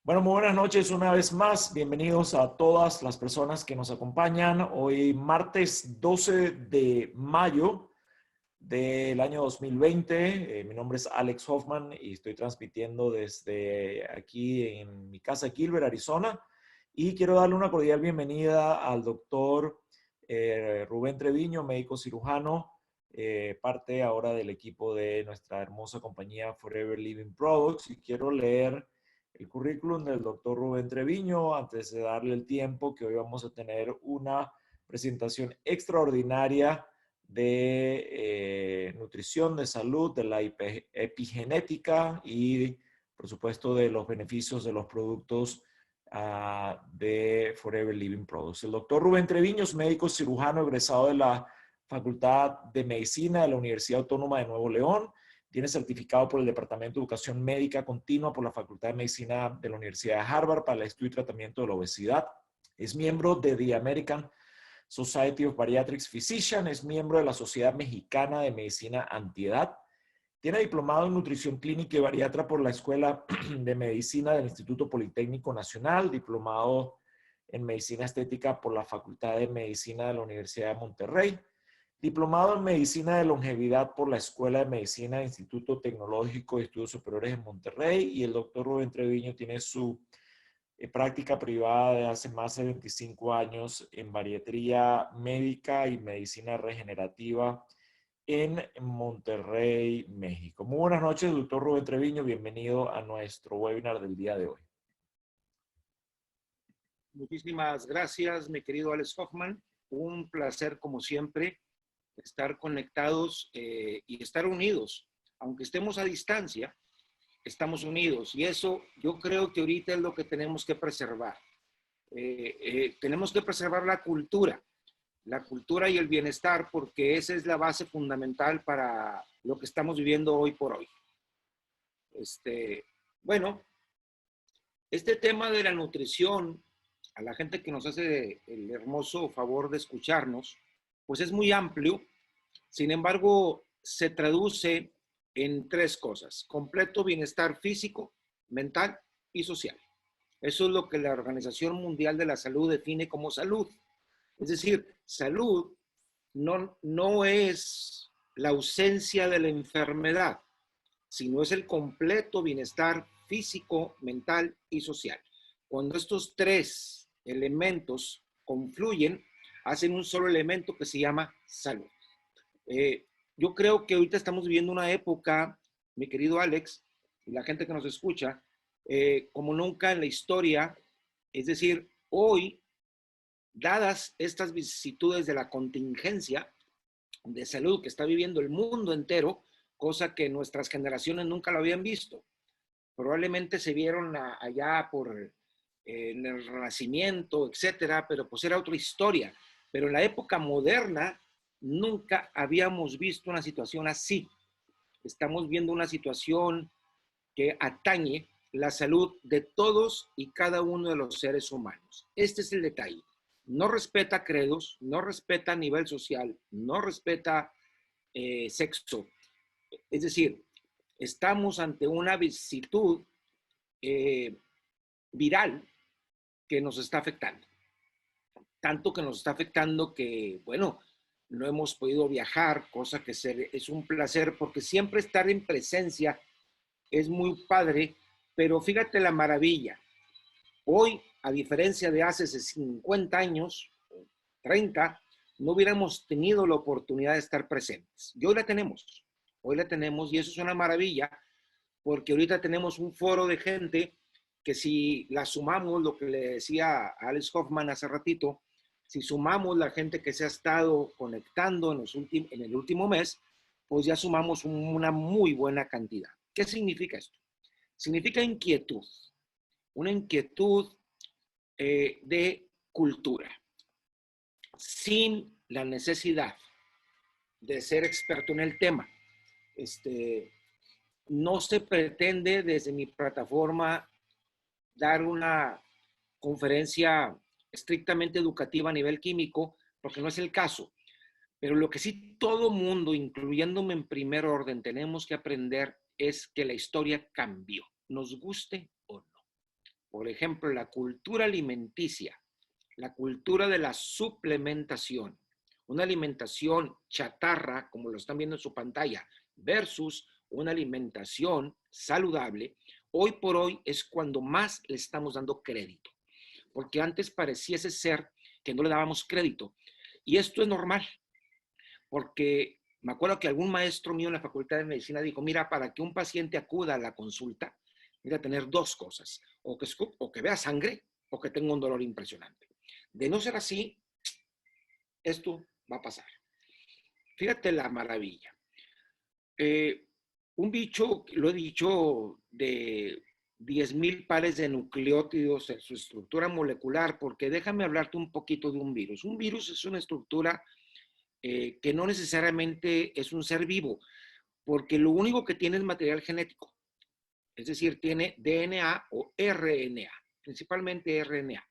Bueno, muy buenas noches una vez más. Bienvenidos a todas las personas que nos acompañan. Hoy martes 12 de mayo del año 2020. Mi nombre es Alex Hoffman y estoy transmitiendo desde aquí en mi casa de Gilbert, Arizona. Y quiero darle una cordial bienvenida al doctor Rubén Treviño, médico cirujano, parte ahora del equipo de nuestra hermosa compañía Forever Living Products. Y quiero leer el currículum del doctor Rubén Treviño antes de darle el tiempo, que hoy vamos a tener una presentación extraordinaria de nutrición, de salud, de la epigenética y, por supuesto, de los beneficios de los productos de Forever Living Products. El doctor Rubén Treviño es médico cirujano egresado de la Facultad de Medicina de la Universidad Autónoma de Nuevo León. Tiene certificado por el Departamento de Educación Médica Continua por la Facultad de Medicina de la Universidad de Harvard para el estudio y tratamiento de la obesidad. Es miembro de The American Society of Bariatric Physicians, es miembro de la Sociedad Mexicana de Medicina Antiedad. Tiene diplomado en Nutrición Clínica y Bariatra por la Escuela de Medicina del Instituto Politécnico Nacional, diplomado en Medicina Estética por la Facultad de Medicina de la Universidad de Monterrey, diplomado en Medicina de Longevidad por la Escuela de Medicina del Instituto Tecnológico de Estudios Superiores en Monterrey, y el doctor Rubén Treviño tiene su práctica privada de hace más de 25 años en bariatría médica y medicina regenerativa en Monterrey, México. Muy buenas noches, doctor Rubén Treviño. Bienvenido a nuestro webinar del día de hoy. Muchísimas gracias, mi querido Alex Hoffman. Un placer, como siempre, estar conectados y estar unidos. Aunque estemos a distancia, estamos unidos. Y eso yo creo que ahorita es lo que tenemos que preservar. Tenemos que preservar la cultura y el bienestar, porque esa es la base fundamental para lo que estamos viviendo hoy por hoy. Bueno, este tema de la nutrición, a la gente que nos hace el hermoso favor de escucharnos, pues es muy amplio. Sin embargo, se traduce en tres cosas: completo bienestar físico, mental y social. Eso es lo que la Organización Mundial de la Salud define como salud. Es decir, salud no es la ausencia de la enfermedad, sino es el completo bienestar físico, mental y social. Cuando estos tres elementos confluyen, hacen un solo elemento que se llama salud. Yo creo que ahorita estamos viviendo una época, mi querido Alex, y la gente que nos escucha, como nunca en la historia. Es decir, hoy, dadas estas vicisitudes de la contingencia de salud que está viviendo el mundo entero, cosa que nuestras generaciones nunca lo habían visto. Probablemente se vieron allá por en el Renacimiento, etcétera, pero pues era otra historia. Pero en la época moderna nunca habíamos visto una situación así. Estamos viendo una situación que atañe la salud de todos y cada uno de los seres humanos. Este es el detalle. No respeta credos, no respeta nivel social, no respeta sexo. Es decir, estamos ante una vicisitud viral que nos está afectando. Tanto que nos está afectando que, bueno, no hemos podido viajar, cosa que es un placer, porque siempre estar en presencia es muy padre, pero fíjate la maravilla. Hoy, a diferencia de hace 50 años, 30, no hubiéramos tenido la oportunidad de estar presentes. Y hoy la tenemos, y eso es una maravilla, porque ahorita tenemos un foro de gente que, si la sumamos, lo que le decía a Alex Hoffman hace ratito, si sumamos la gente que se ha estado conectando en el último mes, pues ya sumamos una muy buena cantidad. ¿Qué significa esto? Significa inquietud, una inquietud de cultura, sin la necesidad de ser experto en el tema. No se pretende desde mi plataforma dar una conferencia estrictamente educativa a nivel químico, porque no es el caso. Pero lo que sí todo mundo, incluyéndome en primer orden, tenemos que aprender es que la historia cambió, nos guste o no. por ejemplo, la cultura alimenticia, la cultura de la suplementación, una alimentación chatarra, como lo están viendo en su pantalla, versus una alimentación saludable, hoy por hoy es cuando más le estamos dando crédito. Porque antes pareciese ser que no le dábamos crédito. Y esto es normal, porque me acuerdo que algún maestro mío en la Facultad de Medicina dijo, mira, para que un paciente acuda a la consulta, mira, tener dos cosas, o que vea sangre o que tenga un dolor impresionante. De no ser así, esto va a pasar. Fíjate la maravilla. Un bicho, lo he dicho, de 10,000 pares de nucleótidos en su estructura molecular, porque déjame hablarte un poquito de un virus. Un virus es una estructura que no necesariamente es un ser vivo, porque lo único que tiene es material genético, es decir, tiene DNA o RNA, principalmente RNA.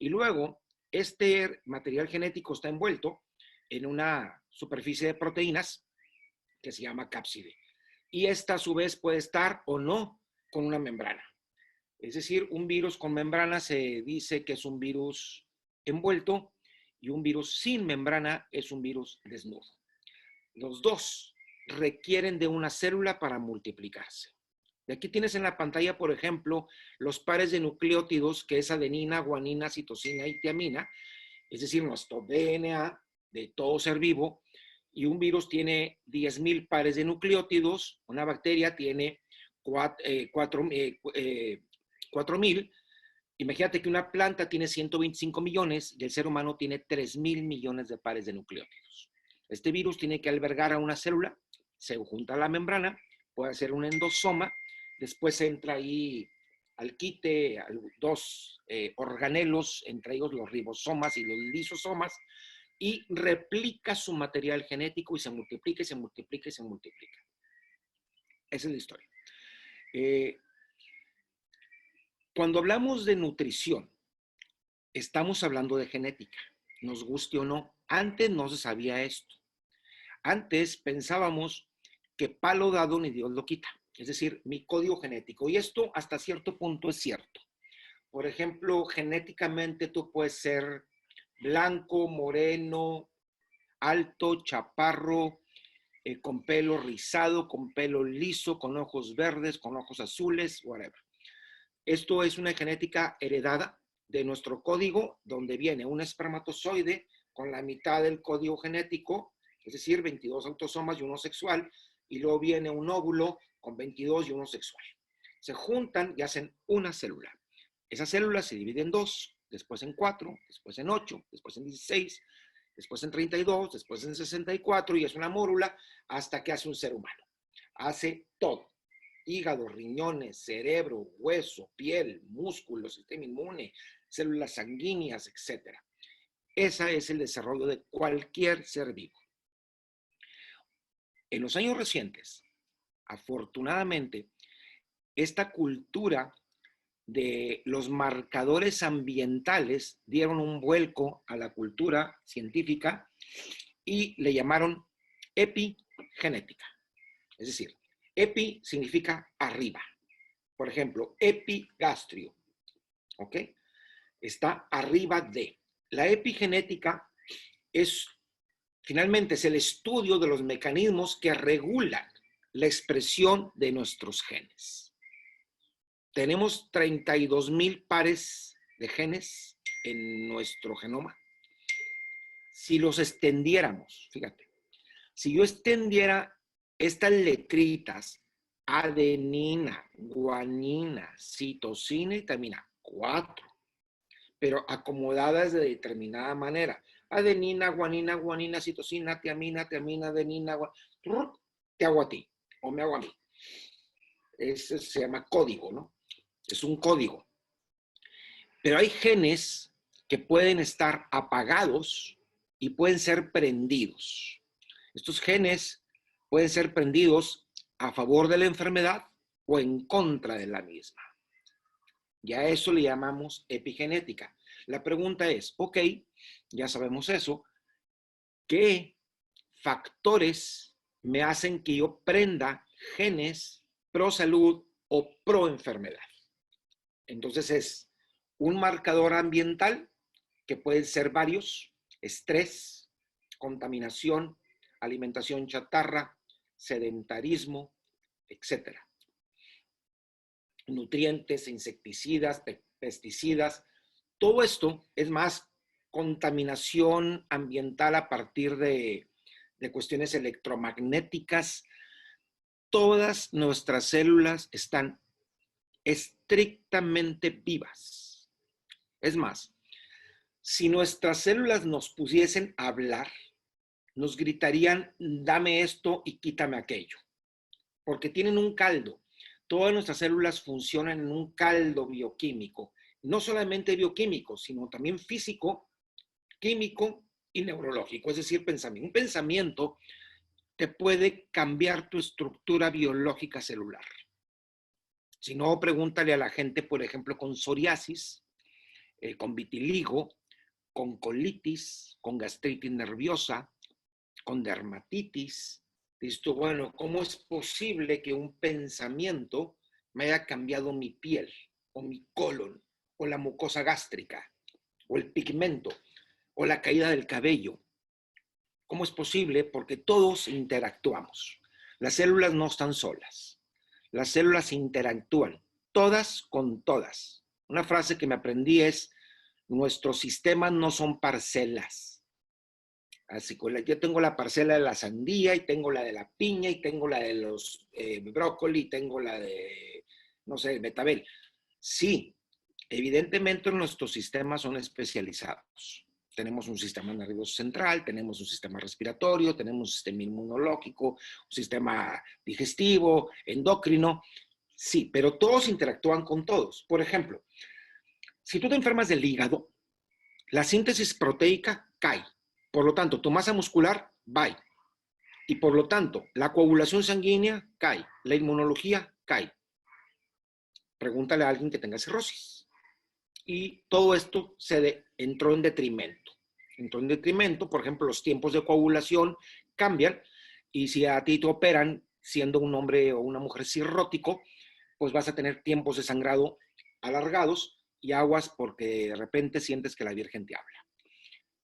Y luego, este material genético está envuelto en una superficie de proteínas que se llama cápside. Y esta a su vez puede estar o no con una membrana. Es decir, un virus con membrana se dice que es un virus envuelto y un virus sin membrana es un virus desnudo. Los dos requieren de una célula para multiplicarse. Y aquí tienes en la pantalla, por ejemplo, los pares de nucleótidos, que es adenina, guanina, citosina y tiamina, es decir, nuestro DNA de todo ser vivo, y un virus tiene 10,000 pares de nucleótidos, una bacteria tiene 4,000. Imagínate que una planta tiene 125 millones y el ser humano tiene 3,000 millones de pares de nucleótidos. Este virus tiene que albergar a una célula, se junta a la membrana, puede ser un endosoma, después entra ahí al quite dos organelos, entre ellos los ribosomas y los lisosomas, y replica su material genético y se multiplica y se multiplica y se multiplica. Esa es la historia. Cuando hablamos de nutrición, estamos hablando de genética, nos guste o no. Antes no se sabía esto. Antes pensábamos que palo dado ni Dios lo quita, es decir, mi código genético. Y esto hasta cierto punto es cierto. Por ejemplo, genéticamente tú puedes ser blanco, moreno, alto, chaparro, con pelo rizado, con pelo liso, con ojos verdes, con ojos azules, whatever. Esto es una genética heredada de nuestro código, donde viene un espermatozoide con la mitad del código genético, es decir, 22 autosomas y uno sexual, y luego viene un óvulo con 22 y uno sexual. Se juntan y hacen una célula. Esa célula se divide en 2, después en 4, después en 8, después en 16, después en 32, después en 64, y es una mórula hasta que hace un ser humano. Hace todo. Hígado, riñones, cerebro, hueso, piel, músculo, sistema inmune, células sanguíneas, etc. Ese es el desarrollo de cualquier ser vivo. En los años recientes, afortunadamente, esta cultura de los marcadores ambientales dieron un vuelco a la cultura científica y le llamaron epigenética. Es decir, epi significa arriba. Por ejemplo, epigastrio, ¿ok? Está arriba de. La epigenética finalmente es el estudio de los mecanismos que regulan la expresión de nuestros genes. Tenemos 32,000 pares de genes en nuestro genoma. Si los extendiéramos, fíjate, si yo extendiera estas letritas, adenina, guanina, citosina y tiamina, 4, pero acomodadas de determinada manera. Adenina, guanina, citosina, tiamina, adenina, te hago a ti, o me hago a mí. Ese se llama código, ¿no? Es un código. Pero hay genes que pueden estar apagados y pueden ser prendidos. Estos genes pueden ser prendidos a favor de la enfermedad o en contra de la misma. Y a eso le llamamos epigenética. La pregunta es, ok, ya sabemos eso, ¿qué factores me hacen que yo prenda genes pro salud o pro enfermedad? Entonces es un marcador ambiental, que pueden ser varios: estrés, contaminación, alimentación chatarra, sedentarismo, etcétera. Nutrientes, insecticidas, pesticidas. Todo esto es más contaminación ambiental a partir de cuestiones electromagnéticas. Todas nuestras células están estrictamente vivas. Es más, si nuestras células nos pudiesen hablar, nos gritarían: dame esto y quítame aquello, porque tienen un caldo. Todas nuestras células funcionan en un caldo bioquímico, no solamente bioquímico, sino también físico, químico y neurológico, es decir, pensamiento. Un pensamiento te puede cambiar tu estructura biológica celular. Si no, pregúntale a la gente, por ejemplo, con psoriasis, con vitiligo, con colitis, con gastritis nerviosa, con dermatitis. Dices tú, bueno, ¿cómo es posible que un pensamiento me haya cambiado mi piel, o mi colon, o la mucosa gástrica, o el pigmento, o la caída del cabello? ¿Cómo es posible? Porque todos interactuamos. Las células no están solas. Las células interactúan, todas con todas. Una frase que me aprendí es: nuestros sistemas no son parcelas. Así que yo tengo la parcela de la sandía, y tengo la de la piña, y tengo la de los brócoli, y tengo la de, no sé, betabel. Sí, evidentemente nuestros sistemas son especializados. Tenemos un sistema nervioso central, tenemos un sistema respiratorio, tenemos un sistema inmunológico, un sistema digestivo, endocrino. Sí, pero todos interactúan con todos. Por ejemplo, si tú te enfermas del hígado, la síntesis proteica cae. Por lo tanto, tu masa muscular va. Y por lo tanto, la coagulación sanguínea cae. La inmunología cae. Pregúntale a alguien que tenga cirrosis. Y todo esto entró en detrimento. Entró en detrimento, por ejemplo, los tiempos de coagulación cambian. Y si a ti te operan siendo un hombre o una mujer cirrótico, pues vas a tener tiempos de sangrado alargados y aguas, porque de repente sientes que la Virgen te habla.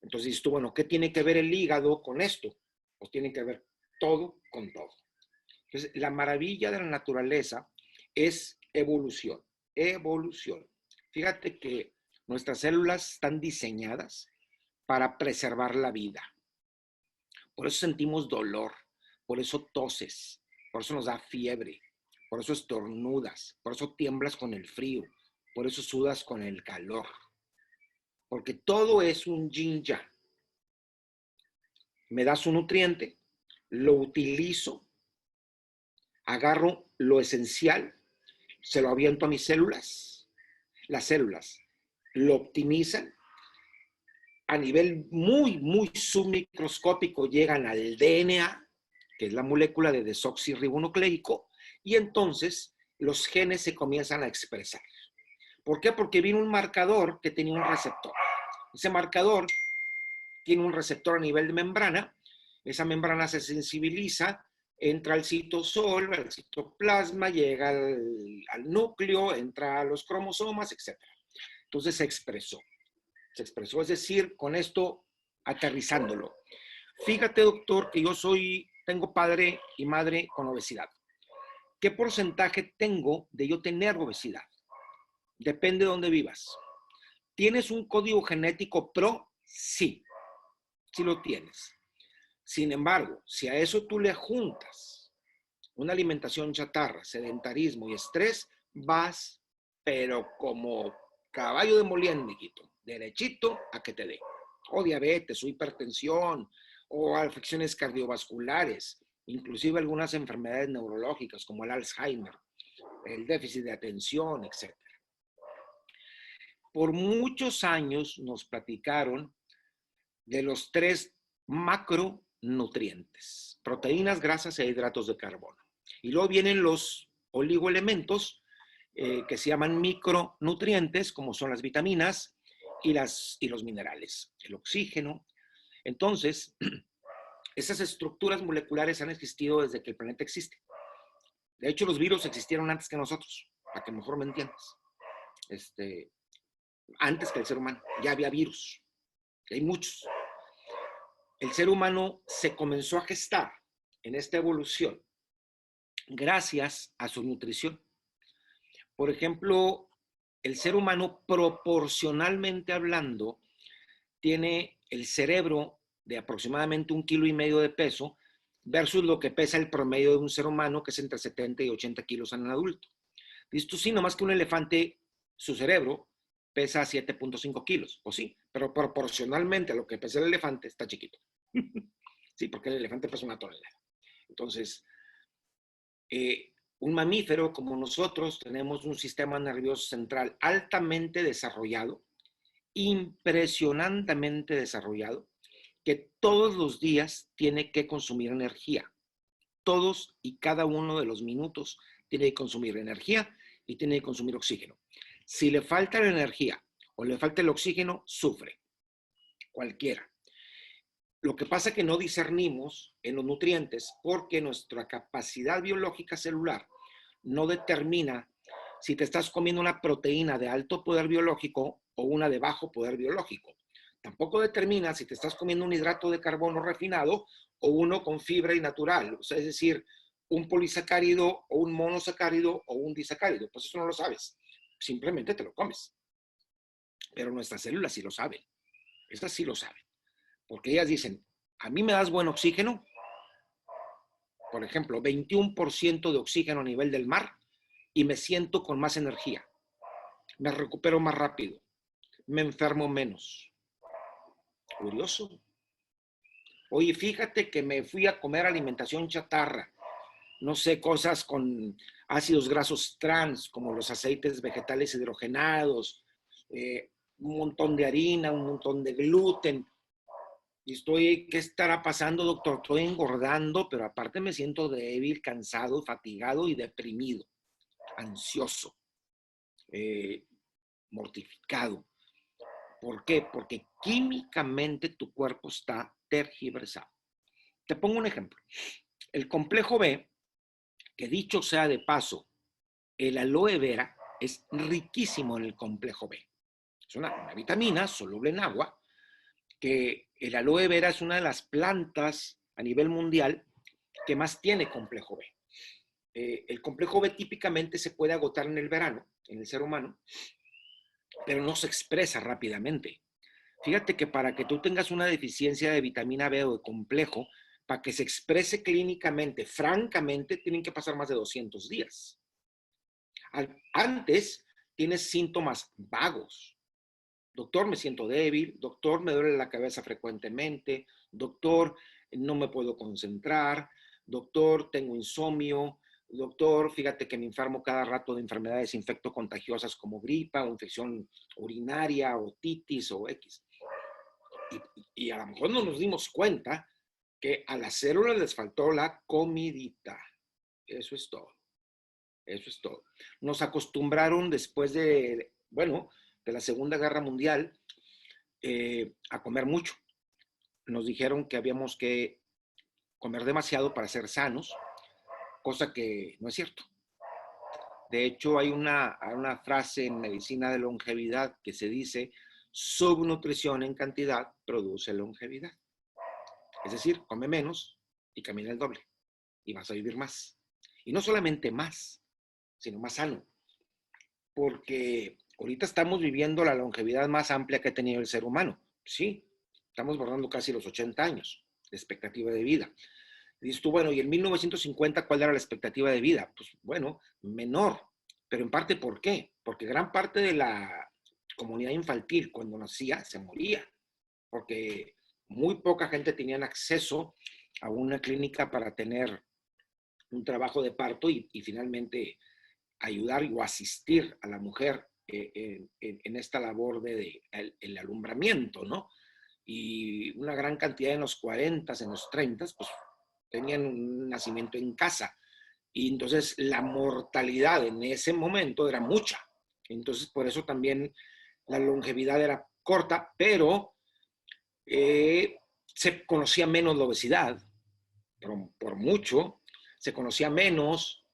Entonces dices tú, bueno, ¿qué tiene que ver el hígado con esto? Pues tiene que ver todo con todo. Entonces, la maravilla de la naturaleza es evolución. Evolución. Fíjate que nuestras células están diseñadas para preservar la vida. Por eso sentimos dolor, por eso toses, por eso nos da fiebre, por eso estornudas, por eso tiemblas con el frío, por eso sudas con el calor. Porque todo es un yin-yang. Me das un nutriente, lo utilizo, agarro lo esencial, se lo aviento a mis células, las células lo optimizan, a nivel muy, muy submicroscópico llegan al DNA, que es la molécula de desoxirribonucleico, y entonces los genes se comienzan a expresar. ¿Por qué? Porque viene un marcador que tenía un receptor. Ese marcador tiene un receptor a nivel de membrana, esa membrana se sensibiliza, entra al citosol, al citoplasma, llega al núcleo, entra a los cromosomas, etc. Entonces se expresó, es decir, con esto aterrizándolo. Fíjate, doctor, que tengo padre y madre con obesidad. ¿Qué porcentaje tengo de yo tener obesidad? Depende de dónde vivas. ¿Tienes un código genético pro? Sí, sí lo tienes. Sin embargo, si a eso tú le juntas una alimentación chatarra, sedentarismo y estrés, vas, pero como caballo de molienda, mijito, derechito a que te dé. O diabetes, o hipertensión, o afecciones cardiovasculares, inclusive algunas enfermedades neurológicas como el Alzheimer, el déficit de atención, etc. Por muchos años nos platicaron de los 3 macronutrientes: proteínas, grasas e hidratos de carbono. Y luego vienen los oligoelementos que se llaman micronutrientes, como son las vitaminas y los minerales, el oxígeno. Entonces, esas estructuras moleculares han existido desde que el planeta existe. De hecho, los virus existieron antes que nosotros, para que mejor me entiendas. antes que el ser humano. Ya había virus, hay muchos. El ser humano se comenzó a gestar en esta evolución gracias a su nutrición. Por ejemplo, el ser humano proporcionalmente hablando tiene el cerebro de aproximadamente 1,5 kilos de peso versus lo que pesa el promedio de un ser humano, que es entre 70 y 80 kilos en un adulto. Dices tú, sí, nomás que un elefante, su cerebro pesa 7.5 kilos, o sí, pero proporcionalmente a lo que pesa el elefante está chiquito. Sí, porque el elefante pesa 1 tonelada. Entonces, un mamífero como nosotros tenemos un sistema nervioso central altamente desarrollado, impresionantemente desarrollado, que todos los días tiene que consumir energía. Todos y cada uno de los minutos tiene que consumir energía y tiene que consumir oxígeno. Si le falta la energía o le falta el oxígeno, sufre. Cualquiera. Lo que pasa es que no discernimos en los nutrientes porque nuestra capacidad biológica celular no determina si te estás comiendo una proteína de alto poder biológico o una de bajo poder biológico. Tampoco determina si te estás comiendo un hidrato de carbono refinado o uno con fibra y natural. O sea, es decir, un polisacárido o un monosacárido o un disacárido. Pues eso no lo sabes. Simplemente te lo comes. Pero nuestras células sí lo saben. Estas sí lo saben. Porque ellas dicen, a mí me das buen oxígeno. Por ejemplo, 21% de oxígeno a nivel del mar y me siento con más energía. Me recupero más rápido. Me enfermo menos. Curioso. Oye, fíjate que me fui a comer alimentación chatarra. No sé, cosas con ácidos grasos trans, como los aceites vegetales hidrogenados, un montón de harina, un montón de gluten. Y ¿qué estará pasando, doctor? Estoy engordando, pero aparte me siento débil, cansado, fatigado y deprimido, ansioso, mortificado. ¿Por qué? Porque químicamente tu cuerpo está tergiversado. Te pongo un ejemplo. El complejo B, que dicho sea de paso, el aloe vera es riquísimo en el complejo B. Es una vitamina soluble en agua, que el aloe vera es una de las plantas a nivel mundial que más tiene complejo B. El complejo B típicamente se puede agotar en el verano, en el ser humano, pero no se expresa rápidamente. Fíjate que para que tú tengas una deficiencia de vitamina B o de complejo, para que se exprese clínicamente, francamente, tienen que pasar más de 200 días. Antes tienes síntomas vagos. Doctor, me siento débil. Doctor, me duele la cabeza frecuentemente. Doctor, no me puedo concentrar. Doctor, tengo insomnio. Doctor, fíjate que me enfermo cada rato de enfermedades infectocontagiosas como gripa o infección urinaria o otitis o X. Y a lo mejor no nos dimos cuenta que a las células les faltó la comidita. Eso es todo. Eso es todo. Nos acostumbraron después de la Segunda Guerra Mundial a comer mucho. Nos dijeron que habíamos que comer demasiado para ser sanos, cosa que no es cierto. De hecho, hay una frase en medicina de longevidad que se dice: subnutrición en cantidad produce longevidad. Es decir, come menos y camina el doble y vas a vivir más. Y no solamente más, sino más sano. Porque ahorita estamos viviendo la longevidad más amplia que ha tenido el ser humano. Sí, estamos bordando casi los 80 años de expectativa de vida. Y dices tú, bueno, ¿y en 1950 cuál era la expectativa de vida? Pues bueno, menor. Pero en parte, ¿por qué? Porque gran parte de la comunidad infantil cuando nacía se moría. Porque muy poca gente tenía acceso a una clínica para tener un trabajo de parto y finalmente ayudar o asistir a la mujer en esta labor de el alumbramiento, ¿no? Y una gran cantidad en los 40, en los 30, pues tenían un nacimiento en casa. Y entonces la mortalidad en ese momento era mucha. Entonces por eso también la longevidad era corta, pero se conocía menos la obesidad, por mucho, se conocía menos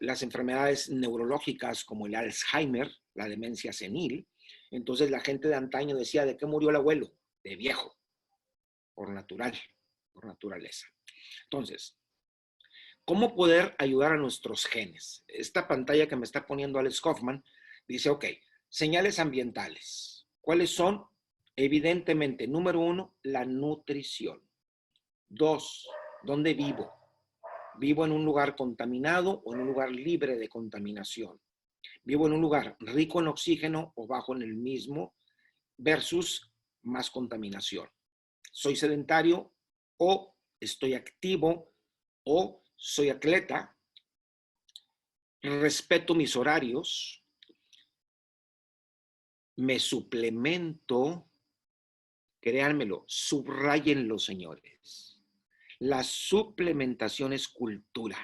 las enfermedades neurológicas como el Alzheimer, la demencia senil, Entonces la gente de antaño decía, ¿de qué murió el abuelo? De viejo, por natural, por naturaleza. Entonces, ¿cómo poder ayudar a nuestros genes? Esta pantalla que me está poniendo Alex Hoffman dice, ok, señales ambientales. ¿Cuáles son? Evidentemente, número 1, la nutrición. 2, ¿dónde vivo? ¿Vivo en un lugar contaminado o en un lugar libre de contaminación? ¿Vivo en un lugar rico en oxígeno o bajo en el mismo versus más contaminación? ¿Soy sedentario o estoy activo o soy atleta? ¿Respeto mis horarios? ¿Me suplemento? Créanmelo, subráyenlo, señores. La suplementación es cultura,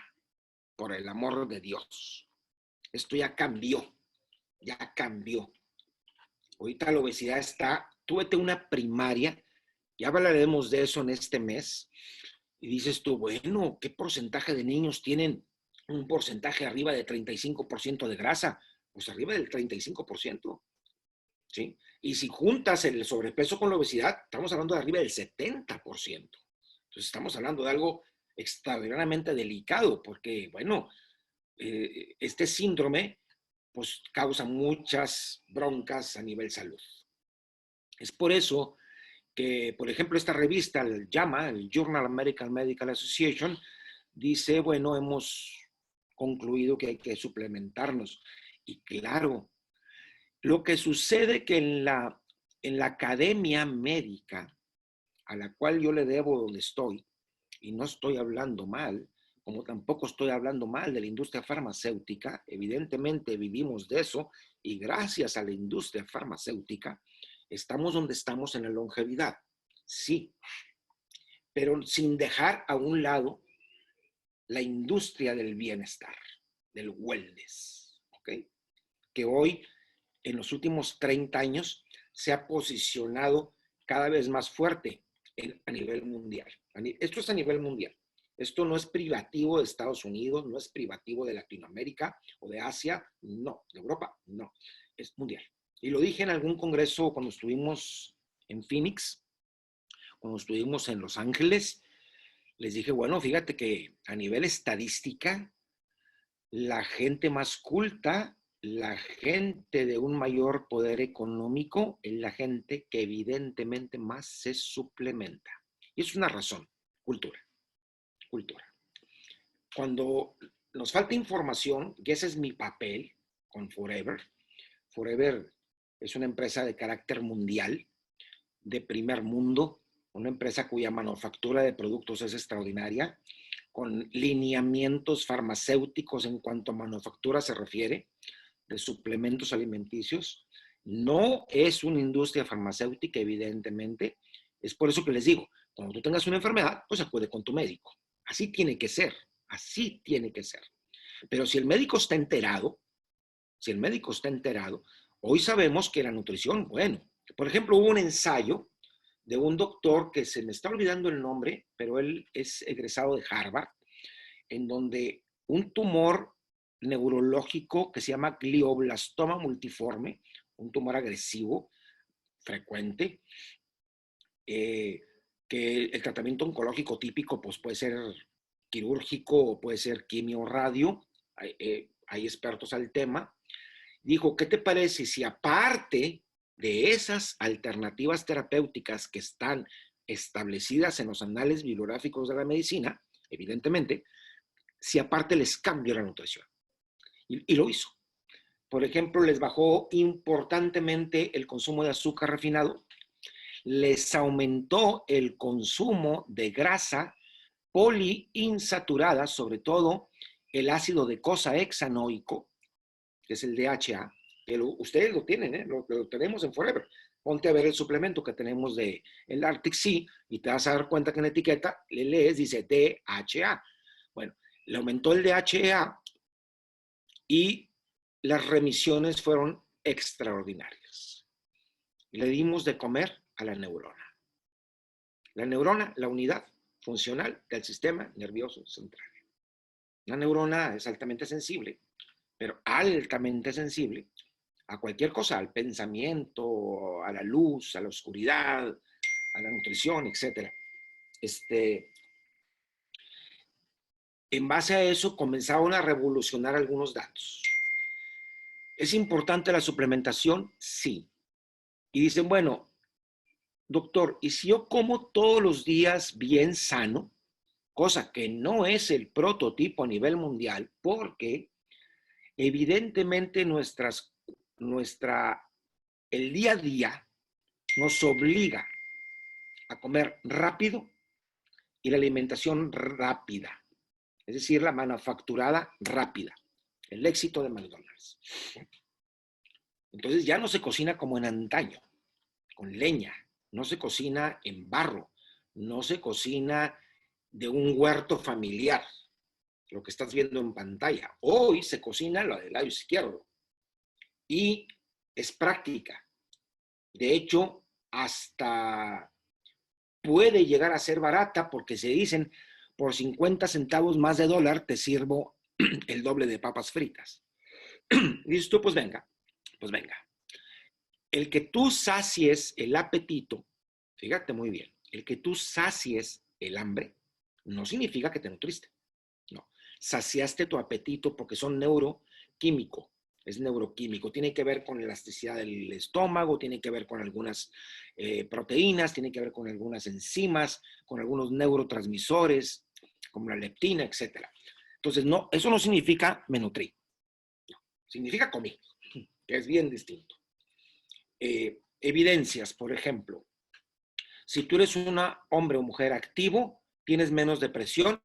por el amor de Dios. Esto ya cambió, ya cambió. Ahorita la obesidad está, tú vete a una primaria, ya hablaremos de eso en este mes, y dices tú, bueno, ¿qué porcentaje de niños tienen un porcentaje arriba de 35% de grasa? Pues arriba del 35%, ¿sí? Y si juntas el sobrepeso con la obesidad, estamos hablando de arriba del 70%. Entonces estamos hablando de algo extraordinariamente delicado, porque, bueno, este síndrome pues causa muchas broncas a nivel salud. Es por eso que, por ejemplo, esta revista, el JAMA, el Journal American Medical Association, dice, bueno, hemos concluido que hay que suplementarnos. Y claro, lo que sucede que en la academia médica, a la cual yo le debo donde estoy, y no estoy hablando mal, como tampoco estoy hablando mal de la industria farmacéutica, evidentemente vivimos de eso, y gracias a la industria farmacéutica, estamos donde estamos en la longevidad, sí, pero sin dejar a un lado la industria del bienestar, del wellness, ¿ok? Que hoy, en los últimos 30 años, se ha posicionado cada vez más fuerte a nivel mundial. Esto es a nivel mundial. Esto no es privativo de Estados Unidos, no es privativo de Latinoamérica o de Asia, no, de Europa, no, es mundial. Y lo dije en algún congreso cuando estuvimos en Phoenix, cuando estuvimos en Los Ángeles, les dije, bueno, fíjate que a nivel estadística, la gente más culta, la gente de un mayor poder económico, es la gente que evidentemente más se suplementa. Y es una razón, cultura, cultura. Cuando nos falta información, y ese es mi papel con Forever, Forever es una empresa de carácter mundial, de primer mundo, una empresa cuya manufactura de productos es extraordinaria, con lineamientos farmacéuticos en cuanto a manufactura se refiere, de suplementos alimenticios. No es una industria farmacéutica, evidentemente. Es por eso que les digo, cuando tú tengas una enfermedad, pues acude con tu médico. Así tiene que ser, así tiene que ser. Pero si el médico está enterado, si el médico está enterado, hoy sabemos que la nutrición, bueno, por ejemplo, hubo un ensayo de un doctor que se me está olvidando el nombre, pero él es egresado de Harvard, en donde un tumor neurológico que se llama glioblastoma multiforme, un tumor agresivo frecuente, que el tratamiento oncológico típico pues, puede ser quirúrgico o puede ser quimio o radio, hay expertos al tema, dijo, ¿qué te parece si aparte de esas alternativas terapéuticas que están establecidas en los anales bibliográficos de la medicina, evidentemente, si aparte les cambio la nutrición? Y lo hizo. Por ejemplo, les bajó importantemente el consumo de azúcar refinado, les aumentó el consumo de grasa poliinsaturada, sobre todo el ácido docosahexaenoico, que es el DHA, que ustedes lo tienen, lo tenemos en Forever. Ponte a ver el suplemento que tenemos de el Arctic Sea y te vas a dar cuenta que en la etiqueta le lees, dice DHA. Bueno, le aumentó el DHA y las remisiones fueron extraordinarias. Le dimos de comer a la neurona. La neurona, la unidad funcional del sistema nervioso central. La neurona es altamente sensible, pero altamente sensible a cualquier cosa, al pensamiento, a la luz, a la oscuridad, a la nutrición, etc. En base a eso comenzaron a revolucionar algunos datos. ¿Es importante la suplementación? Sí. Y dicen, bueno, doctor, ¿y si yo como todos los días bien sano? Cosa que no es el prototipo a nivel mundial, porque evidentemente el día a día nos obliga a comer rápido y la alimentación rápida, es decir, la manufacturada rápida, el éxito de McDonald's. Entonces ya no se cocina como en antaño, con leña, no se cocina en barro, no se cocina de un huerto familiar, lo que estás viendo en pantalla. Hoy se cocina lo del lado izquierdo y es práctica. De hecho, hasta puede llegar a ser barata porque se dicen por 50 centavos más de dólar te sirvo el doble de papas fritas. Y dices tú, pues venga, pues venga. El que tú sacies el apetito, fíjate muy bien, el que tú sacies el hambre no significa que te nutriste. No, saciaste tu apetito porque son neuroquímico, es neuroquímico, tiene que ver con la elasticidad del estómago, tiene que ver con algunas proteínas, tiene que ver con algunas enzimas, con algunos neurotransmisores, como la leptina, etc. Entonces, no, eso no significa me nutrí, no, significa comí, que es bien distinto. Evidencias, por ejemplo, si tú eres un hombre o mujer activo, ¿tienes menos depresión?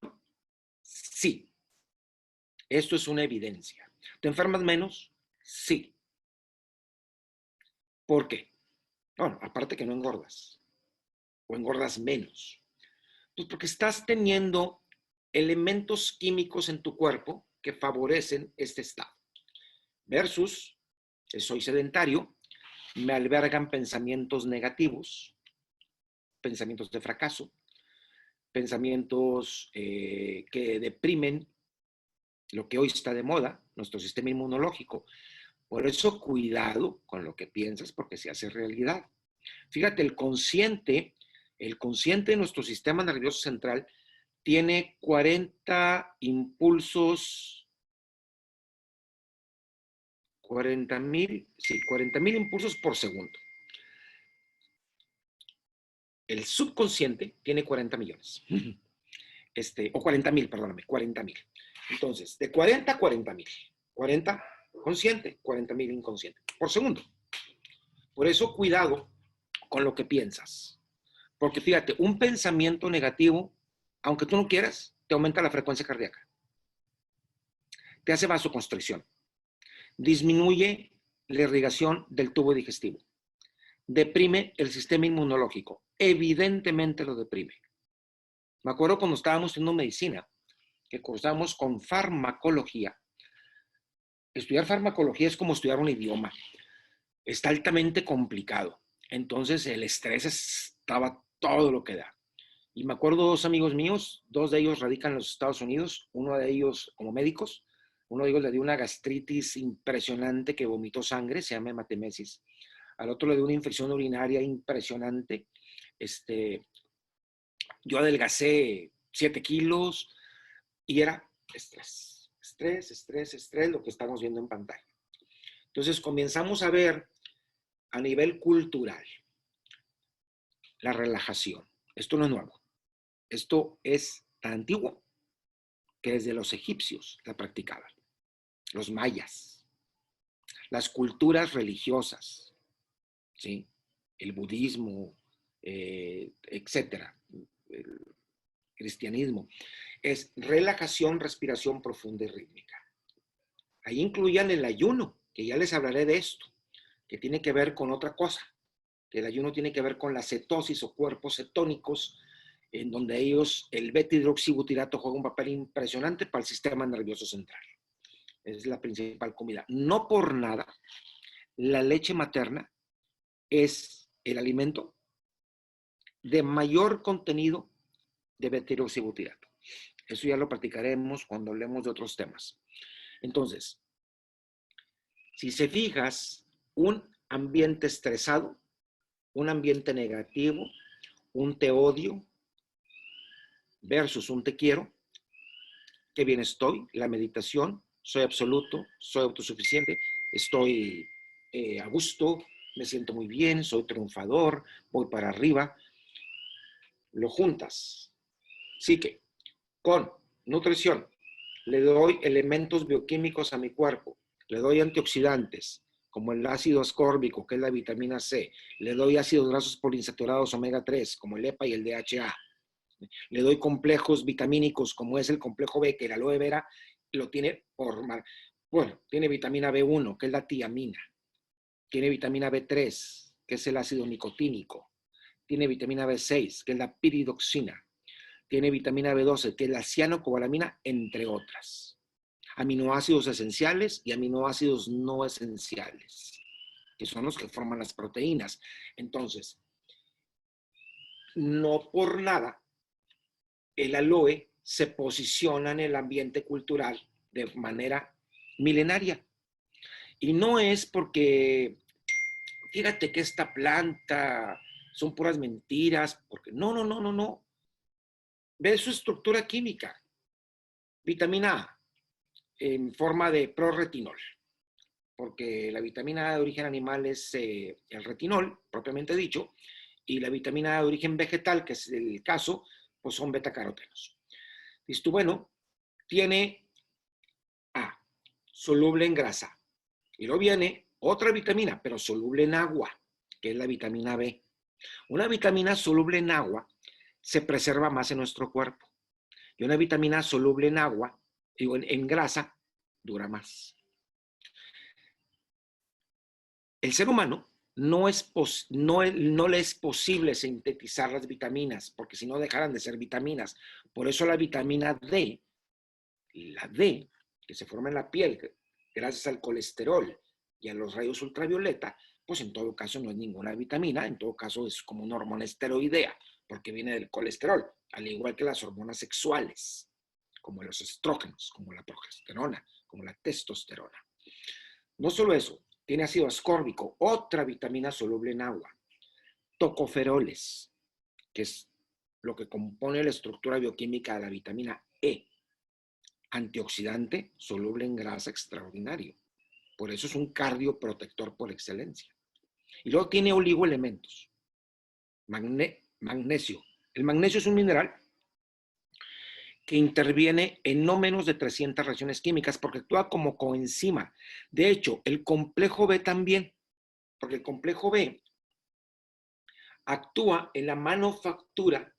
Sí. Esto es una evidencia. ¿Te enfermas menos? Sí. ¿Por qué? Bueno, aparte que no engordas, o engordas menos. Pues porque estás teniendo elementos químicos en tu cuerpo que favorecen este estado. Versus, soy sedentario, me albergan pensamientos negativos, pensamientos de fracaso, pensamientos que deprimen lo que hoy está de moda, nuestro sistema inmunológico. Por eso, cuidado con lo que piensas, porque se hace realidad. Fíjate, el consciente de nuestro sistema nervioso central tiene 40 impulsos, 40,000 impulsos por segundo. El subconsciente tiene 40 millones. O 40,000, perdóname, 40,000. Entonces, de 40 a 40,000. 40 consciente, 40,000 inconsciente por segundo. Por eso, cuidado con lo que piensas. Porque fíjate, un pensamiento negativo, aunque tú no quieras, te aumenta la frecuencia cardíaca. Te hace vasoconstricción. Disminuye la irrigación del tubo digestivo. Deprime el sistema inmunológico. Evidentemente lo deprime. Me acuerdo cuando estábamos estudiando medicina, que cursamos con farmacología. Estudiar farmacología es como estudiar un idioma. Está altamente complicado. Entonces el estrés estaba todo lo que da. Y me acuerdo dos amigos míos, dos de ellos radican en los Estados Unidos, uno de ellos como médicos, uno de ellos le dio una gastritis impresionante que vomitó sangre, se llama hematemesis. Al otro le dio una infección urinaria impresionante. Yo adelgacé 7 kilos y era estrés, estrés, estrés, estrés, lo que estamos viendo en pantalla. Entonces comenzamos a ver a nivel cultural la relajación. Esto no es nuevo. Esto es tan antiguo que desde los egipcios la practicaban, los mayas, las culturas religiosas, ¿sí? El budismo, etcétera, el cristianismo, es relajación, respiración profunda y rítmica. Ahí incluían el ayuno, que ya les hablaré de esto, que tiene que ver con otra cosa, que el ayuno tiene que ver con la cetosis o cuerpos cetónicos, en donde el beta-hidroxibutirato juega un papel impresionante para el sistema nervioso central. Es la principal comida. No por nada, la leche materna es el alimento de mayor contenido de beta-hidroxibutirato. Eso ya lo practicaremos cuando hablemos de otros temas. Entonces, si se fijas, un ambiente estresado, un ambiente negativo, un te odio versus un te quiero, qué bien estoy, la meditación, soy absoluto, soy autosuficiente, estoy a gusto, me siento muy bien, soy triunfador, voy para arriba, lo juntas. Así que con nutrición le doy elementos bioquímicos a mi cuerpo, le doy antioxidantes, como el ácido ascórbico, que es la vitamina C, le doy ácidos grasos poliinsaturados omega 3, como el EPA y el DHA, le doy complejos vitamínicos, como es el complejo B, que el aloe vera lo tiene bueno, tiene vitamina B1, que es la tiamina, tiene vitamina B3, que es el ácido nicotínico, tiene vitamina B6, que es la piridoxina, tiene vitamina B12, que es la cianocobalamina, entre otras. Aminoácidos esenciales y aminoácidos no esenciales, que son los que forman las proteínas. Entonces, no por nada el aloe se posiciona en el ambiente cultural de manera milenaria. Y no es porque, fíjate que esta planta son puras mentiras, porque no. Ve su estructura química. Vitamina A en forma de proretinol, porque la vitamina A de origen animal es el retinol, propiamente dicho, y la vitamina A de origen vegetal, que es el caso, pues son betacarotenos. Listo, bueno, tiene A, soluble en grasa. Y luego viene otra vitamina, pero soluble en agua, que es la vitamina B. Una vitamina soluble en agua se preserva más en nuestro cuerpo. Y una vitamina soluble en agua, digo, en grasa, dura más. El ser humano no le es posible sintetizar las vitaminas, porque si no dejaran de ser vitaminas. Por eso la vitamina D, la D, que se forma en la piel gracias al colesterol y a los rayos ultravioleta, pues en todo caso no es ninguna vitamina, en todo caso es como una hormona esteroidea, porque viene del colesterol, al igual que las hormonas sexuales, como los estrógenos, como la progesterona, como la testosterona. No solo eso, tiene ácido ascórbico, otra vitamina soluble en agua, tocoferoles, que es lo que compone la estructura bioquímica de la vitamina E, antioxidante soluble en grasa extraordinario. Por eso es un cardioprotector por excelencia. Y luego tiene oligoelementos. Magnesio. El magnesio es un mineral que interviene en no menos de 300 reacciones químicas porque actúa como coenzima. De hecho, el complejo B también, porque el complejo B actúa en la manufactura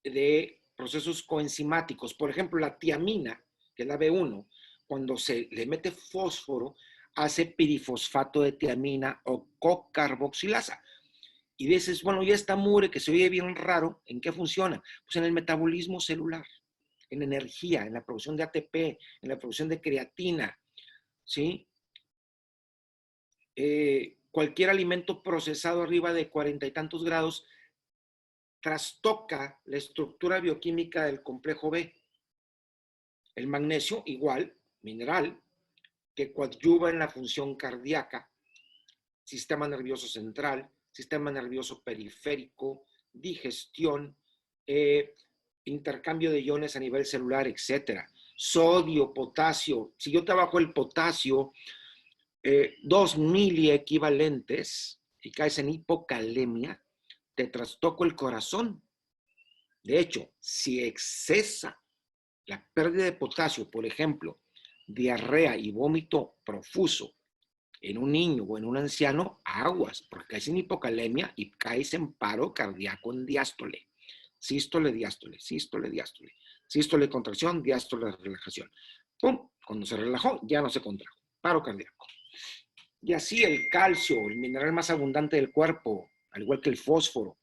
de procesos coenzimáticos. Por ejemplo, la tiamina, que es la B1, cuando se le mete fósforo, hace pirifosfato de tiamina o cocarboxilasa. Y dices, bueno, ya está mure, que se oye bien raro, ¿en qué funciona? Pues en el metabolismo celular, en energía, en la producción de ATP, en la producción de creatina, ¿sí? Cualquier alimento procesado arriba de 40 y tantos grados trastoca la estructura bioquímica del complejo B. El magnesio, igual, mineral, que coadyuva en la función cardíaca, sistema nervioso central, sistema nervioso periférico, digestión, intercambio de iones a nivel celular, etc. Sodio, potasio. Si yo trabajo el potasio, 2 miliequivalentes y caes en hipocalemia, te trastoco el corazón. De hecho, si excesa la pérdida de potasio, por ejemplo, diarrea y vómito profuso en un niño o en un anciano, aguas, porque caes en hipocalemia y caes en paro cardíaco en diástole. Sístole, diástole, sístole, diástole. Sístole, contracción, diástole, relajación. ¡Pum! Cuando se relajó, ya no se contrajo. Paro cardíaco. Y así el calcio, el mineral más abundante del cuerpo, al igual que el fósforo,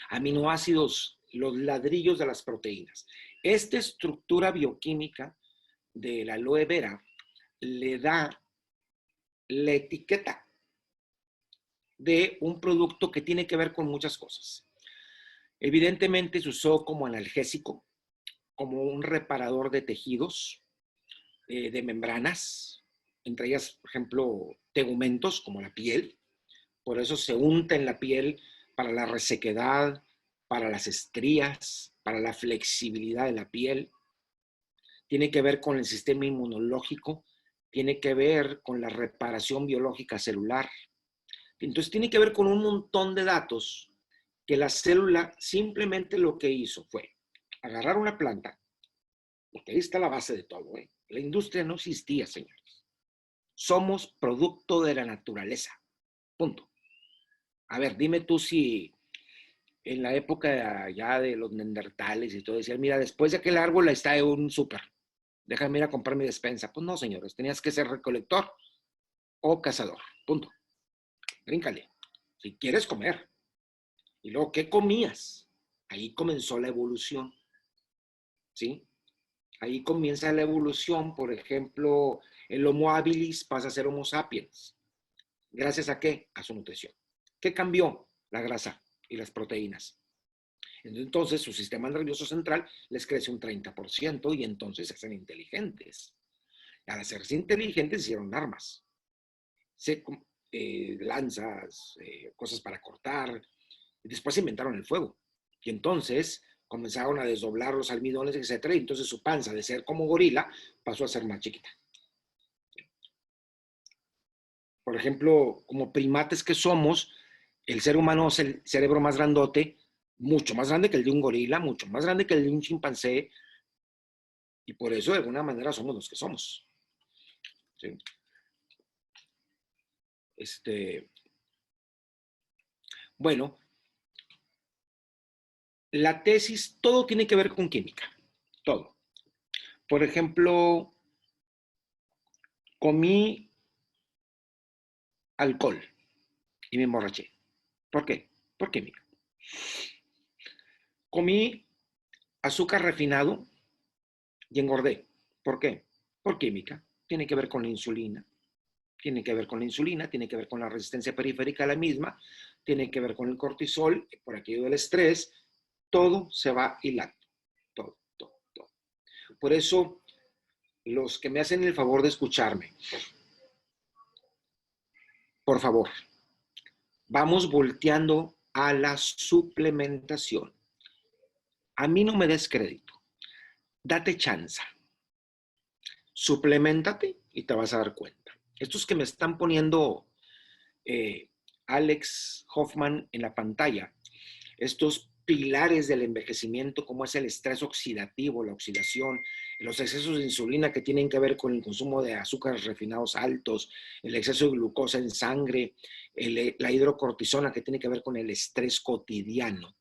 aminoácidos, los ladrillos de las proteínas. Esta estructura bioquímica de la aloe vera le da la etiqueta de un producto que tiene que ver con muchas cosas. Evidentemente se usó como analgésico, como un reparador de tejidos, de membranas, entre ellas, por ejemplo, tegumentos, como la piel. Por eso se unta en la piel para la resequedad, para las estrías, para la flexibilidad de la piel. Tiene que ver con el sistema inmunológico, tiene que ver con la reparación biológica celular. Entonces tiene que ver con un montón de datos que la célula simplemente lo que hizo fue agarrar una planta, porque ahí está la base de todo, ¿eh? La industria no existía, señores. Somos producto de la naturaleza. Punto. A ver, dime tú si en la época ya de los neandertales y todo, decían, mira, después de aquel árbol está en un súper, déjame ir a comprar mi despensa. Pues no, señores, tenías que ser recolector o cazador. Punto. Bríncale. Si quieres comer. Y luego, ¿qué comías? Ahí comenzó la evolución. ¿Sí? Ahí comienza la evolución. Por ejemplo, el Homo habilis pasa a ser Homo sapiens. ¿Gracias a qué? A su nutrición. ¿Qué cambió? La grasa y las proteínas. Entonces, su sistema nervioso central les crece un 30% y entonces se hacen inteligentes. Al hacerse inteligentes, hicieron armas. Lanzas, cosas para cortar. Y después inventaron el fuego. Y entonces comenzaron a desdoblar los almidones, etc. Y entonces su panza, de ser como gorila, pasó a ser más chiquita. Por ejemplo, como primates que somos, el ser humano es el cerebro más grandote, mucho más grande que el de un gorila, mucho más grande que el de un chimpancé, y por eso de alguna manera somos los que somos. ¿Sí? Bueno, la tesis, todo tiene que ver con química, todo. Por ejemplo, comí alcohol y me emborraché. ¿Por qué? Por química. Comí azúcar refinado y engordé. ¿Por qué? Por química. Tiene que ver con la insulina. Tiene que ver con la insulina, tiene que ver con la resistencia periférica a la misma, tiene que ver con el cortisol, por aquello del estrés. Todo se va hilando. Todo, todo, todo. Por eso, los que me hacen el favor de escucharme, por favor, vamos volteando a la suplementación. A mí no me des crédito. Date chance. Suplementate y te vas a dar cuenta. Estos que me están poniendo Alex Hoffman en la pantalla, estos pilares del envejecimiento, como es el estrés oxidativo, la oxidación, los excesos de insulina que tienen que ver con el consumo de azúcares refinados altos, el exceso de glucosa en sangre, la hidrocortisona que tiene que ver con el estrés cotidiano,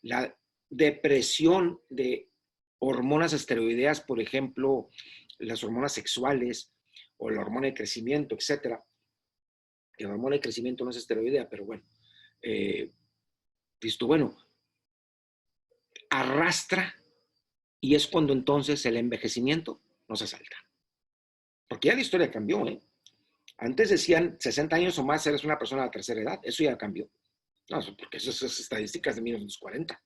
la depresión de hormonas esteroideas, por ejemplo, las hormonas sexuales o la hormona de crecimiento, etcétera. La hormona de crecimiento no es esteroidea, pero bueno, visto, bueno, arrastra y es cuando entonces el envejecimiento nos asalta. Porque ya la historia cambió, ¿eh? Antes decían 60 años o más eres una persona de la tercera edad, eso ya cambió. No, porque esas son estadísticas de 1940.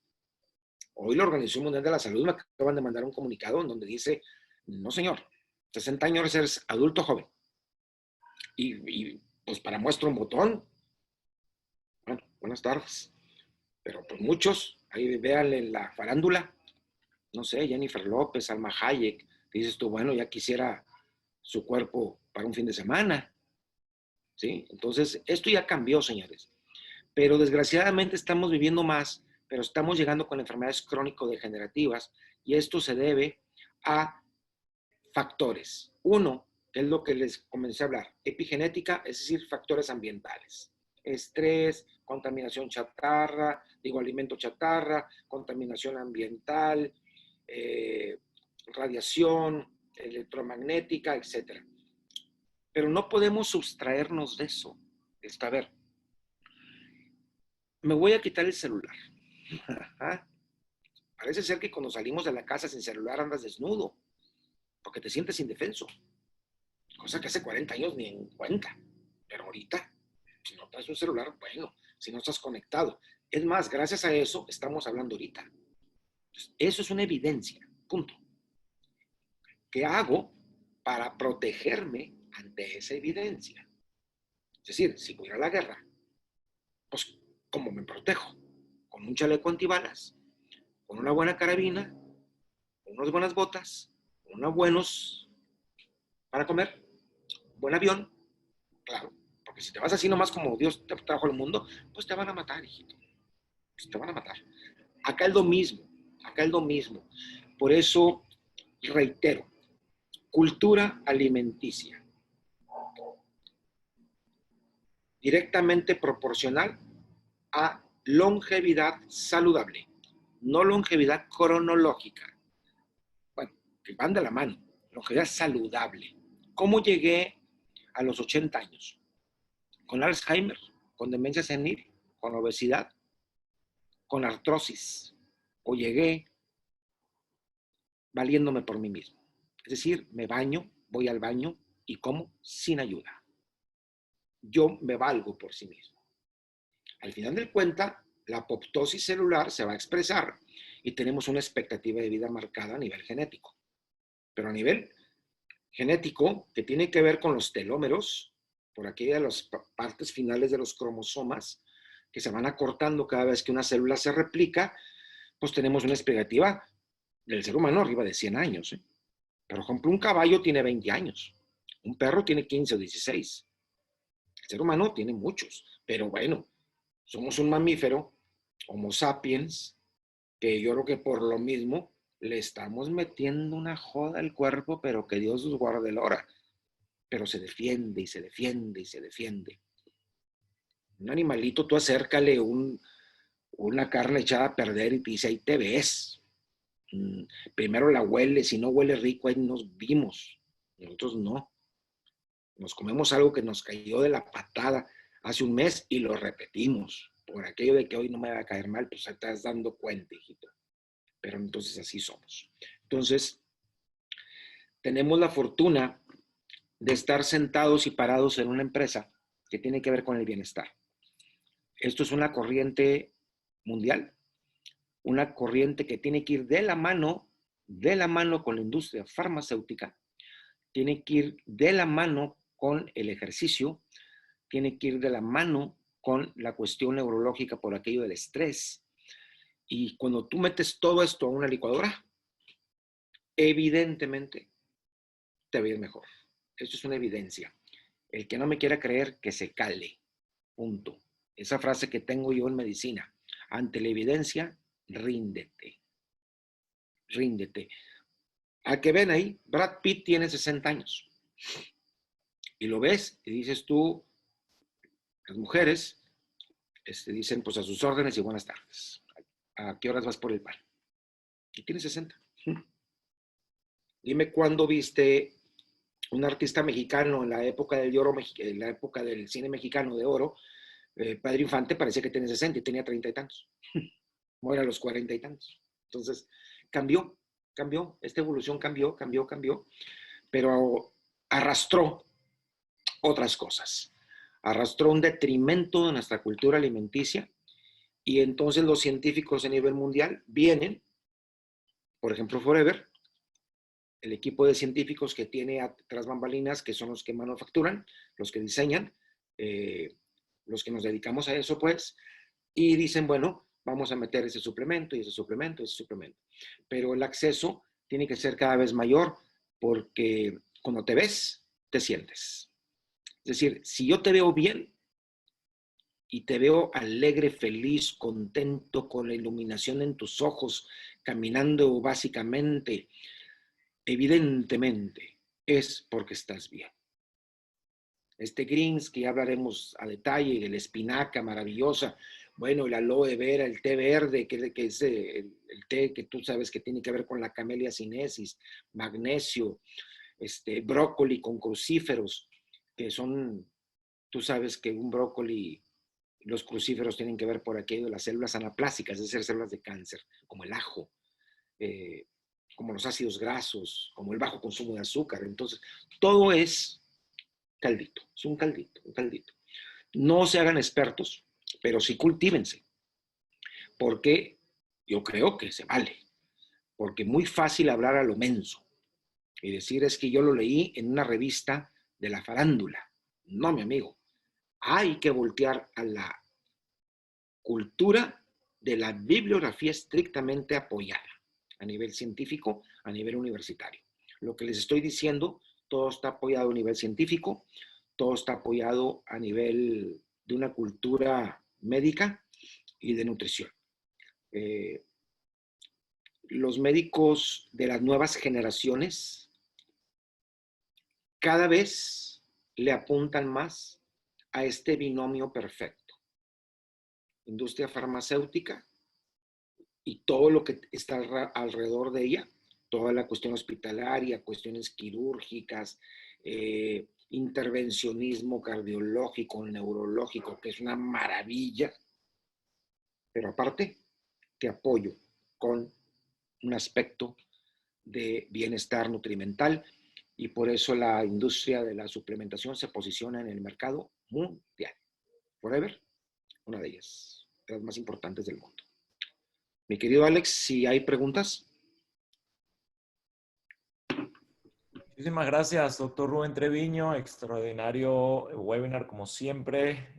Hoy la Organización Mundial de la Salud me acaban de mandar un comunicado en donde dice, no señor, 60 años eres adulto joven. Y pues para muestra un botón, bueno, buenas tardes. Pero pues muchos, ahí véanle en la farándula, no sé, Jennifer López, Salma Hayek, dices tú, bueno, ya quisiera su cuerpo para un fin de semana. ¿Sí? Entonces, esto ya cambió, señores. Pero desgraciadamente estamos viviendo más, pero estamos llegando con enfermedades crónico-degenerativas y esto se debe a factores. Uno, que es lo que les comencé a hablar, epigenética, es decir, factores ambientales. Estrés, contaminación chatarra, alimento chatarra, contaminación ambiental, radiación electromagnética, etc. Pero no podemos sustraernos de eso. A ver, me voy a quitar el celular. Parece ser que cuando salimos de la casa sin celular andas desnudo, porque te sientes indefenso. Cosa que hace 40 años ni en cuenta. Pero ahorita, si no traes un celular, bueno, si no estás conectado. Es más, gracias a eso estamos hablando ahorita. Entonces, eso es una evidencia, punto. ¿Qué hago para protegerme ante esa evidencia. Es decir, si voy a la guerra, pues, ¿cómo me protejo? Con un chaleco antibalas, con una buena carabina, con unas buenas botas, con unos buenos para comer, un buen avión, claro. Porque si te vas así nomás como Dios te trajo al mundo, pues te van a matar, hijito. Pues te van a matar. Acá es lo mismo, acá es lo mismo. Por eso, reitero, cultura alimenticia, directamente proporcional a longevidad saludable, no longevidad cronológica. Bueno, que van de la mano, longevidad saludable. ¿Cómo llegué a los 80 años? Con Alzheimer, con demencia senil, con obesidad, con artrosis, o llegué valiéndome por mí mismo. Es decir, me baño, voy al baño y como sin ayuda. Yo me valgo por sí mismo. Al final del cuenta, la apoptosis celular se va a expresar y tenemos una expectativa de vida marcada a nivel genético. Pero a nivel genético, que tiene que ver con los telómeros, por aquella de las partes finales de los cromosomas, que se van acortando cada vez que una célula se replica, pues tenemos una expectativa del ser humano arriba de 100 años. Por ejemplo, un caballo tiene 20 años, un perro tiene 15 o 16. El ser humano tiene muchos, pero bueno, somos un mamífero, Homo sapiens, que yo creo que por lo mismo le estamos metiendo una joda al cuerpo, pero que Dios nos guarde la hora. Pero se defiende y se defiende y se defiende. Un animalito, tú acércale una carne echada a perder y te dice, ahí te ves. Primero la huele, si no huele rico, ahí nos vimos. Nosotros no. Nos comemos algo que nos cayó de la patada hace un mes y lo repetimos. Por aquello de que hoy no me va a caer mal, pues te estás dando cuenta, hijito. Pero entonces así somos. Entonces, tenemos la fortuna de estar sentados y parados en una empresa que tiene que ver con el bienestar. Esto es una corriente mundial, una corriente que tiene que ir de la mano con la industria farmacéutica, tiene que ir de la mano con el ejercicio, tiene que ir de la mano con la cuestión neurológica por aquello del estrés. Y cuando tú metes todo esto a una licuadora, evidentemente te va a ir mejor. Esto es una evidencia. El que no me quiera creer, que se cale. Punto. Esa frase que tengo yo en medicina. Ante la evidencia, ríndete. Ríndete. ¿A que ven ahí? Brad Pitt tiene 60 años. Y lo ves y dices tú, las mujeres dicen pues a sus órdenes y buenas tardes. ¿A qué horas vas por el pan? Y tiene 60. Dime cuándo viste un artista mexicano en la época del oro, en la época del cine mexicano de oro, Pedro Infante parecía que tenía 60 y tenía 30 y tantos. Muere a los 40 y tantos. Entonces, cambió. Esta evolución cambió, pero arrastró otras cosas. Arrastró un detrimento de nuestra cultura alimenticia y entonces los científicos a nivel mundial vienen, por ejemplo, Forever, el equipo de científicos que tiene tras bambalinas, que son los que manufacturan, los que diseñan, los que nos dedicamos a eso, pues, y dicen, bueno, vamos a meter ese suplemento y ese suplemento y ese suplemento. Pero el acceso tiene que ser cada vez mayor porque cuando te ves, te sientes. Es decir, si yo te veo bien y te veo alegre, feliz, contento, con la iluminación en tus ojos, caminando básicamente, evidentemente es porque estás bien. Este greens que ya hablaremos a detalle, de la espinaca maravillosa, bueno, el aloe vera, el té verde, que es el té que tú sabes que tiene que ver con la camellia sinensis, magnesio, brócoli con crucíferos, que son, tú sabes que un brócoli, los crucíferos tienen que ver por aquello de las células anaplásicas, es decir, células de cáncer, como el ajo, como los ácidos grasos, como el bajo consumo de azúcar. Entonces, todo es caldito, es un caldito, un caldito. No se hagan expertos, pero sí cultívense, porque yo creo que se vale, porque es muy fácil hablar a lo menso y decir es que yo lo leí en una revista de la farándula. No, mi amigo. Hay que voltear a la cultura de la bibliografía estrictamente apoyada a nivel científico, a nivel universitario. Lo que les estoy diciendo, todo está apoyado a nivel científico, todo está apoyado a nivel de una cultura médica y de nutrición. Los médicos de las nuevas generaciones cada vez le apuntan más a este binomio perfecto. Industria farmacéutica y todo lo que está alrededor de ella, toda la cuestión hospitalaria, cuestiones quirúrgicas, intervencionismo cardiológico, neurológico, que es una maravilla, pero aparte te apoyo con un aspecto de bienestar nutrimental y por eso la industria de la suplementación se posiciona en el mercado mundial. Forever, una de ellas, de las más importantes del mundo. Mi querido Alex, si hay preguntas. Muchísimas gracias, doctor Rubén Treviño. Extraordinario webinar como siempre.